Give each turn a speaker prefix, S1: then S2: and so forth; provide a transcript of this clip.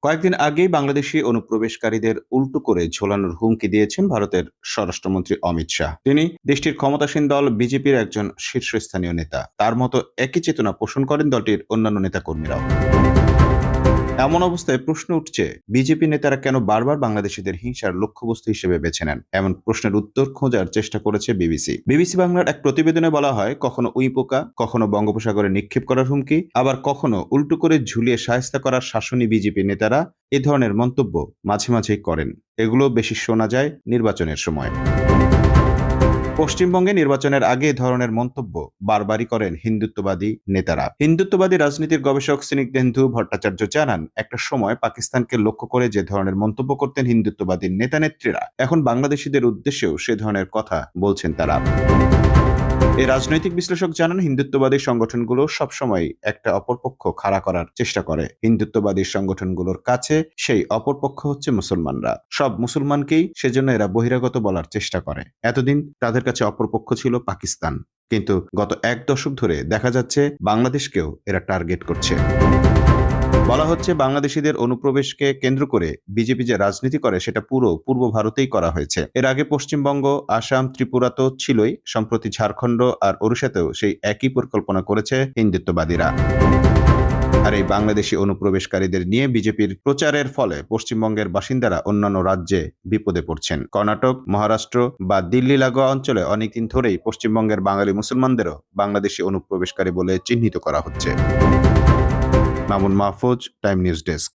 S1: কয়েকদিন আগেই বাংলাদেশি অনুপ্রবেশকারীদের উল্টো করে ঝোলানোর হুমকি দিয়েছেন ভারতের স্বরাষ্ট্রমন্ত্রী অমিত শাহ। তিনি দেশটির ক্ষমতাসীন দল বিজেপির একজন শীর্ষস্থানীয় নেতা। তার মতো একই চেতনা পোষণ করেন দলটির অন্যান্য নেতাকর্মীরাও। এমন অবস্থায় প্রশ্ন উঠছে, বিজেপি নেতারা কেন বারবার বাংলাদেশিদের হিংসার লক্ষ্যবস্তু হিসেবে বেছে নেন? এমন প্রশ্নের উত্তর খোঁজার চেষ্টা করেছে বিবিসি বাংলার এক প্রতিবেদনে বলা হয়, কখনো উইপোকা, কখনো বঙ্গোপসাগরে নিক্ষেপ করার হুমকি, আবার কখনো উল্টো করে ঝুলিয়ে শায়েস্তা করার শাসনী বিজেপি নেতারা এ ধরনের মন্তব্য মাঝে মাঝেই করেন। এগুলো বেশি শোনা যায় নির্বাচনের সময়। পশ্চিমবঙ্গে নির্বাচনের আগে এ ধরনের মন্তব্য বারবারই করেন হিন্দুত্ববাদী নেতারা। হিন্দুত্ববাদী রাজনীতির গবেষক স্নিগ্ধেন্দু ভট্টাচার্য জানান, একটা সময় পাকিস্তানকে লক্ষ্য করে যে ধরনের মন্তব্য করতেন হিন্দুত্ববাদী নেতা নেত্রীরা, এখন বাংলাদেশিদের উদ্দেশ্যেও সে ধরনের কথা বলছেন তারা। এই রাজনৈতিক বিশ্লেষক জানান, হিন্দুত্ববাদী সংগঠনগুলো সবসময় একটা অপরপক্ষ খাড়া করার চেষ্টা করে। হিন্দুত্ববাদী সংগঠনগুলোর কাছে সেই অপরপক্ষ হচ্ছে মুসলমানরা। সব মুসলমানকেই সেজন্য এরা বহিরাগত বলার চেষ্টা করে। এতদিন তাদের কাছে অপরপক্ষ ছিল পাকিস্তান, কিন্তু গত এক দশক ধরে দেখা যাচ্ছে বাংলাদেশকেও এরা টার্গেট করছে। বলা হচ্ছে, বাংলাদেশিদের অনুপ্রবেশকে কেন্দ্র করে বিজেপি যে রাজনীতি করে সেটা পুরো পূর্ব ভারতেই করা হয়েছে। এর আগে পশ্চিমবঙ্গ, আসাম, ত্রিপুরা তো ছিলই, সম্প্রতি ঝাড়খণ্ড আর ওড়িশাতেও সেই একই পরিকল্পনা করেছে হিন্দুত্ববাদীরা। আর এই বাংলাদেশি অনুপ্রবেশকারীদের নিয়ে বিজেপির প্রচারের ফলে পশ্চিমবঙ্গের বাসিন্দারা অন্যান্য রাজ্যে বিপদে পড়ছেন। কর্ণাটক, মহারাষ্ট্র বা দিল্লি লাগোয়া অঞ্চলে অনেকদিন ধরেই পশ্চিমবঙ্গের বাঙালি মুসলমানদেরও বাংলাদেশি অনুপ্রবেশকারী বলে চিহ্নিত করা হচ্ছে। Mamun Mahfuz, time news desk.